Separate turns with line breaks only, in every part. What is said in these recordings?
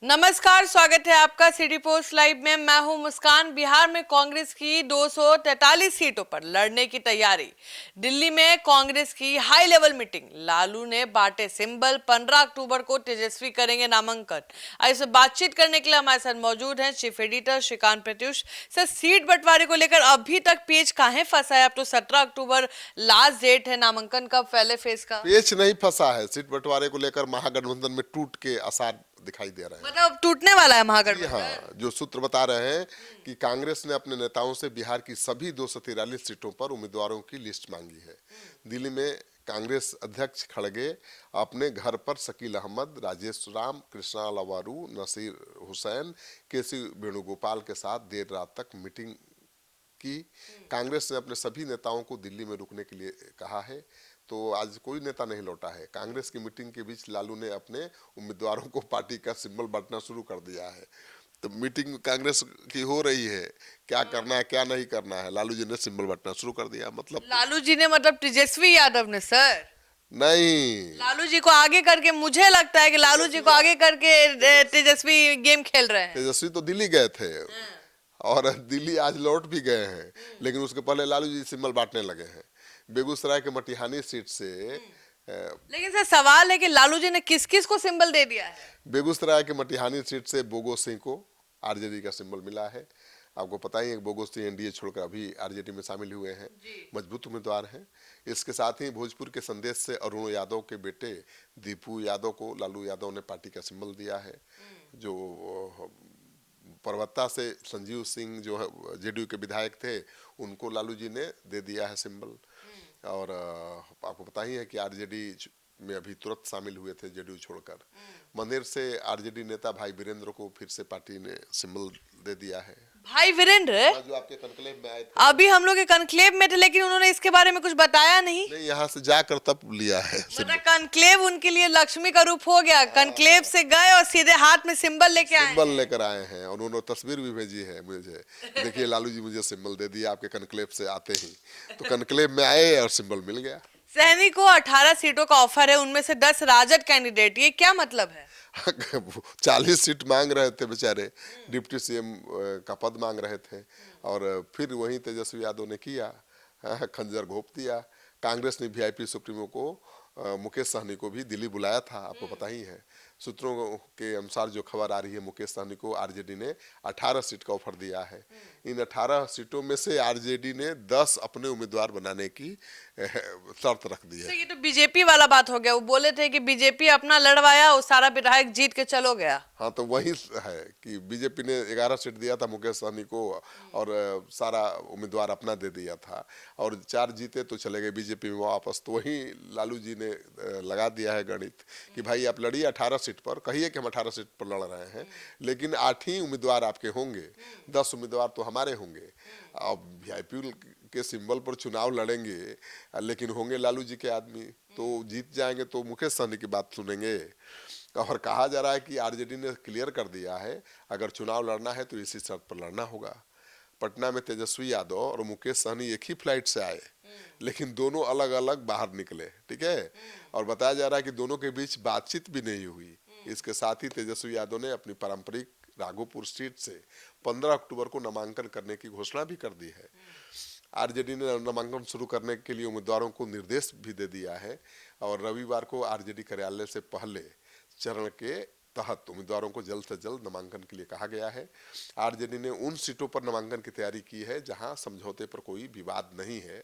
नमस्कार, स्वागत है आपका सिटी पोस्ट लाइव में। मैं हूं मुस्कान। बिहार में कांग्रेस की 243 सीटों पर लड़ने की तैयारी। दिल्ली में कांग्रेस की हाई लेवल मीटिंग। लालू ने बांटे सिंबल। 15 अक्टूबर को तेजस्वी करेंगे नामांकन। ऐसे बातचीत करने के लिए हमारे साथ मौजूद हैं chief editor Shrikant Pratyush. Sir, seat बंटवारे को लेकर अभी तक पेच काहे फंसा है? अब तो 17 अक्टूबर लास्ट डेट है नामांकन का, पहले फेज का।
पेच नहीं फंसा है। सीट बंटवारे को लेकर महागठबंधन में टूट के आसार दिखाई दे रहे हैं।
मतलब टूटने वाला है
जी
महागठबंधन।
हाँ, जो सूत्र बता रहे हैं कि कांग्रेस ने अपने नेताओं से बिहार की सभी 243 सीटों पर उम्मीदवारों की लिस्ट मांगी है। दिल्ली में कांग्रेस अध्यक्ष खड़गे अपने घर पर शकील अहमद, राजेश राम, कृष्णा लवारू, नसीर हुसैन, केसी वेणुगोपाल के साथ देर रात तक मीटिंग की। कांग्रेस ने अपने सभी नेताओं को दिल्ली में रुकने के लिए कहा है। तो आज कोई नेता नहीं लौटा है। कांग्रेस की मीटिंग के बीच लालू ने अपने उम्मीदवारों को पार्टी का सिंबल बांटना शुरू कर दिया है। तो मीटिंग कांग्रेस की हो रही है, क्या करना है क्या नहीं करना है, लालू जी ने सिंबल बांटना शुरू कर दिया। मतलब
लालू जी ने, मतलब तेजस्वी यादव ने सर,
नहीं,
लालू जी को आगे करके, मुझे लगता है कि लालू जी को आगे करके तेजस्वी गेम खेल रहे हैं।
तेजस्वी तो दिल्ली गए थे और दिल्ली आज लौट भी गए हैं, लेकिन उसके पहले लालू जी सिंबल बांटने लगे हैं। बेगूसराय के मटिहानी सीट से
लेकिन सर, सवाल है कि लालू जी ने किस किस को सिंबल दे दिया है?
बेगूसराय के मटिहानी सीट से बोगो सिंह को आरजेडी का सिंबल मिला है। आपको पता ही है बोगो सिंह एनडीए छोड़कर अभी आरजेडी में शामिल हुए हैं, मजबूत उम्मीदवार हैं। इसके साथ ही भोजपुर के संदेश से अरुण यादव के बेटे दीपू यादव को लालू यादव ने पार्टी का सिंबल दिया है। जो परबत्ता से संजीव सिंह जो है जेडीयू के विधायक थे, उनको लालू जी ने दे दिया है सिंबल। और आपको पता ही है कि आरजेडी में अभी तुरंत शामिल हुए थे जेडीयू छोड़कर। मंदिर से आरजेडी नेता भाई वीरेंद्र को फिर से पार्टी ने सिंबल दे दिया है।
भाई वीरेंद्र
जो आपके कनक्लेव में आए थे,
अभी हम लोग के कनक्लेव में थे, लेकिन उन्होंने इसके बारे में कुछ बताया नहीं।
नहीं, यहाँ से जाकर तब लिया है
मतलब कनक्लेव उनके लिए लक्ष्मी का रूप हो गया। कनक्लेव से गए और सीधे हाथ में सिंबल लेके आए।
सिंबल लेकर आए हैं और उन्होंने तस्वीर भी भेजी है मुझे। देखिए लालू जी मुझे सिंबल दे दिया आपके कनक्लेव से आते ही। तो कनक्लेव में आए और सिंबल मिल गया।
सहनी को 18 सीटों का ऑफर है, उनमें से 10 राजद कैंडिडेट। ये क्या मतलब है?
40 सीट मांग रहे थे बेचारे, डिप्टी सीएम का पद मांग रहे थे और फिर वहीं तेजस्वी यादव ने किया, खंजर घोंप दिया। कांग्रेस ने वीआईपी सुप्रीमो को मुकेश सहनी को भी दिल्ली बुलाया था, आपको पता ही है। सूत्रों के अनुसार जो खबर आ रही है, मुकेश सहनी को आरजेडी ने 18 सीट का ऑफर दिया है। इन 18 सीटों में से आरजेडी ने 10 अपने उम्मीदवार बनाने की शर्त रख दी है।
तो ये तो बीजेपी वाला बात हो गया। वो बोले थे कि बीजेपी अपना लड़वाया और सारा विधायक जीत के चलो गया।
हाँ, तो वही है कि बीजेपी ने 11 सीट दिया था मुकेश सहनी को और सारा उम्मीदवार अपना दे दिया था और 4 जीते तो चले गए बीजेपी में वापस। तो वही लालू जी ने लगा दिया है गणित कि भाई आप लड़िए 18 सीट पर, कहिए कि हम 18 सीट पर लड़ रहे हैं, लेकिन 8 ही उम्मीदवार आपके होंगे, 10 उम्मीदवार तो हमारे होंगे। अब वीआईपी के सिंबल पर चुनाव लड़ेंगे, लेकिन होंगे लालू जी के आदमी, तो जीत जाएंगे तो मुकेश सहनी की बात सुनेंगे। और कहा जा रहा है कि आरजेडी ने क्लियर कर दिया है, अगर चुनाव लड़ना है तो इसी शर्त पर लड़ना होगा। पटना में तेजस्वी यादव और मुकेश सहनी एक ही फ्लाइट से आए, लेकिन दोनों अलग अलग बाहर निकले, ठीक है। और बताया जा रहा है कि दोनों के बीच बातचीत भी नहीं हुई। इसके साथ ही तेजस्वी यादव ने अपनी पारंपरिक राघोपुर सीट से 15 अक्टूबर को नामांकन करने की घोषणा भी कर दी है। आरजेडी ने नामांकन शुरू करने के लिए उम्मीदवारों को निर्देश भी दे दिया है और रविवार को आरजेडी कार्यालय से पहले चरण के तहत उम्मीदवारों को जल्द से जल्द नामांकन के लिए कहा गया है। आरजेडी ने उन सीटों पर नामांकन की तैयारी की है जहां समझौते पर कोई विवाद नहीं है।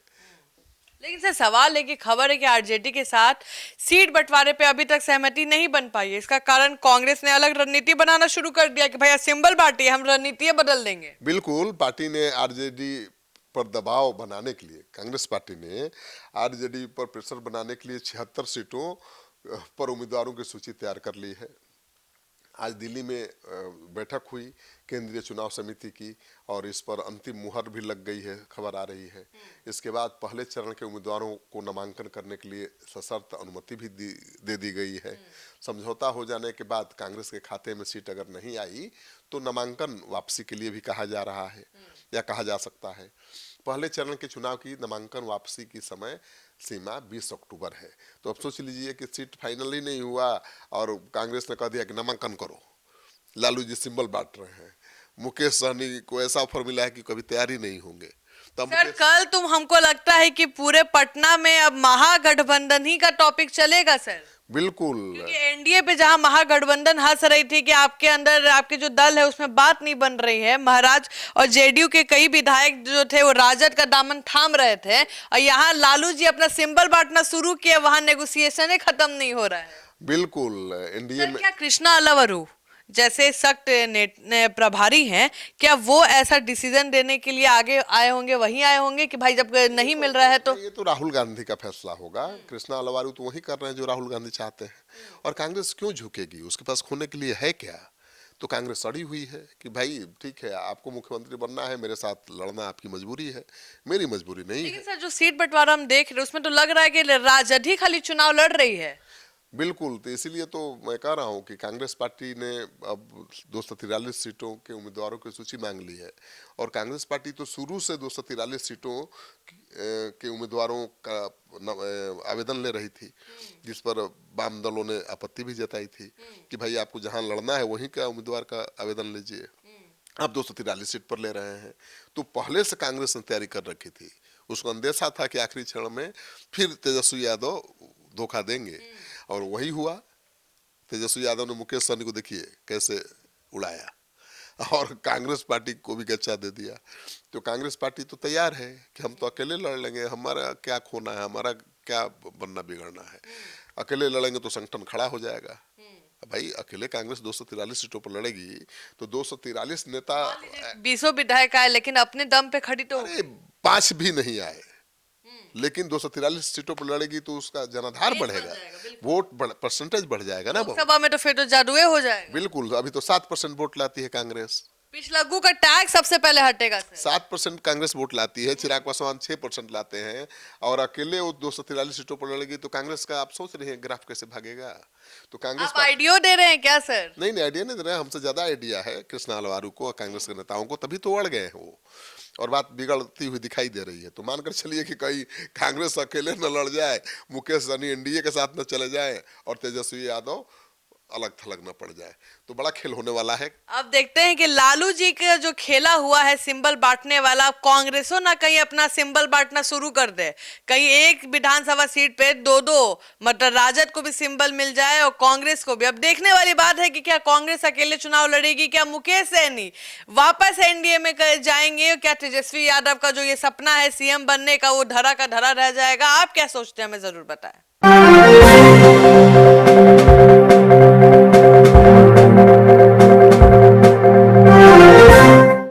लेकिन सर, सवाल है कि खबर है कि आरजेडी के साथ सीट बंटवारे पे अभी तक सहमति नहीं बन पाई है। इसका कारण कांग्रेस ने अलग रणनीति बनाना शुरू कर दिया कि भैया सिंबल बांटिए, हम रणनीति बदल देंगे।
बिल्कुल, पार्टी ने आरजेडी पर दबाव बनाने के लिए, कांग्रेस पार्टी ने आरजेडी पर प्रेशर बनाने के लिए 76 सीटों पर उम्मीदवारों की सूची तैयार कर ली है। आज दिल्ली में बैठक हुई केंद्रीय चुनाव समिति की और इस पर अंतिम मुहर भी लग गई है, खबर आ रही है। इसके बाद पहले चरण के उम्मीदवारों को नामांकन करने के लिए सशर्त अनुमति भी दे दी गई है। समझौता हो जाने के बाद कांग्रेस के खाते में सीट अगर नहीं आई तो नामांकन वापसी के लिए भी कहा जा रहा है या कहा जा सकता है। पहले चरण के चुनाव की नामांकन वापसी की समय सीमा 20 अक्टूबर है। तो अब सोच लीजिए कि सीट फाइनल ही नहीं हुआ और कांग्रेस ने कह दिया कि नामांकन करो, लालू जी सिंबल बांट रहे हैं। मुकेश सहनी को ऐसा ऑफर मिला है कि कभी तैयार ही नहीं होंगे। तब
सर कल तुम हमको लगता है कि पूरे पटना में अब महागठबंधन ही का टॉपिक चलेगा सर,
बिल्कुल
क्योंकि एनडीए पे जहां महागठबंधन हंस रही थी कि आपके अंदर आपके जो दल है उसमें बात नहीं बन रही है, महाराज और जेडीयू के कई विधायक जो थे वो राजद का दामन थाम रहे थे, और यहाँ लालू जी अपना सिंबल बांटना शुरू किए, वहां नेगोशिएशन खत्म नहीं हो रहा है।
बिल्कुल एनडीए
सर
में
क्या कृष्णा अलावरू जैसे सख्त प्रभारी हैं, क्या वो ऐसा डिसीजन देने के लिए आगे आए होंगे, वहीं आए होंगे कि भाई जब नहीं मिल रहा है तो?
ये तो राहुल गांधी का फैसला होगा। कृष्णा अलावारू तो वही कर रहे हैं जो राहुल गांधी चाहते हैं। और कांग्रेस क्यों झुकेगी? उसके पास खोने के लिए है क्या? तो कांग्रेस अड़ी हुई है कि भाई ठीक है, आपको मुख्यमंत्री बनना है, मेरे साथ लड़ना आपकी मजबूरी है, मेरी मजबूरी नहीं
लेकिन
है।
सर जो सीट बंटवारा हम देख रहे हैं उसमें तो लग रहा है कि राजद ही खाली चुनाव लड़ रही है।
बिल्कुल, तो इसीलिए तो मैं कह रहा हूं कि कांग्रेस पार्टी ने अब 243 सीटों के उम्मीदवारों की सूची मांग ली है। और कांग्रेस पार्टी तो शुरू से 243 सीटों के उम्मीदवारों का आवेदन ले रही थी, जिस पर वाम दलों ने आपत्ति भी जताई थी कि भाई आपको जहां लड़ना है वहीं का उम्मीदवार का आवेदन लीजिए। आप 243 सीट पर ले रहे हैं, तो पहले से कांग्रेस ने तैयारी कर रखी थी। उसको अंदेशा था कि आखिरी क्षण में फिर तेजस्वी यादव धोखा देंगे, और वही हुआ। तेजस्वी यादव ने मुकेश सहनी को देखिए कैसे उड़ाया, और कांग्रेस पार्टी को भी गच्चा दे दिया। तो कांग्रेस पार्टी तो तैयार है कि हम तो अकेले लड़ लेंगे, हमारा क्या खोना है, हमारा क्या बनना बिगड़ना है, अकेले लड़ेंगे तो संगठन खड़ा हो जाएगा। भाई अकेले कांग्रेस 243 सीटों पर लड़ेगी तो 243 नेता,
20 विधायक आए लेकिन अपने दम पे खड़ी तो,
अरे 5 भी नहीं आए, लेकिन 243 सीटों पर लड़ेगी तो उसका जनाधार बढ़ेगा, परसेंटेज बढ़ जाएगा ना।
लोकसभा में तो फिर तो जादुए हो जाएगा।
बिल्कुल, अभी तो 7% वोट लाती है कांग्रेस।
पिछलग्गू का टैग सबसे पहले हटेगा सर।
7% कांग्रेस वोट लाती है, चिराग पासवान 6% लाते हैं, और अकेले वो 243 सीटों पर लड़ेगी तो कांग्रेस का आप सोच रहे हैं ग्राफ कैसे भागेगा? तो कांग्रेस
आप आइडियो दे रहे हैं क्या सर?
नहीं, आइडिया नहीं दे रहे हैं, हमसे ज्यादा आइडिया है कृष्णा अलावारू को और कांग्रेस के नेताओं को, तभी तो अड़ गए हैं वो, और बात बिगड़ती हुई दिखाई दे रही है। तो मानकर चलिए कि कहीं कांग्रेस अकेले न लड़ जाए, मुकेश सहनी एनडीए के साथ न चले जाए, और तेजस्वी यादव अलग थलग न पड़ जाए, तो बड़ा खेल होने वाला है।
अब देखते हैं कि लालू जी का जो खेला हुआ है सिंबल बांटने वाला, कांग्रेसों ना कहीं अपना सिंबल बांटना शुरू कर दे, कहीं एक विधानसभा सीट पे दो मतलब राजद को भी सिंबल मिल जाए और कांग्रेस को भी। अब देखने वाली बात है कि क्या कांग्रेस अकेले चुनाव लड़ेगी, क्या मुकेश सहनी वापस एनडीए में जाएंगे, क्या तेजस्वी यादव का जो ये सपना है सीएम बनने का वो धरा का धरा रह जाएगा? आप क्या सोचते हैं, हमें जरूर बताएं।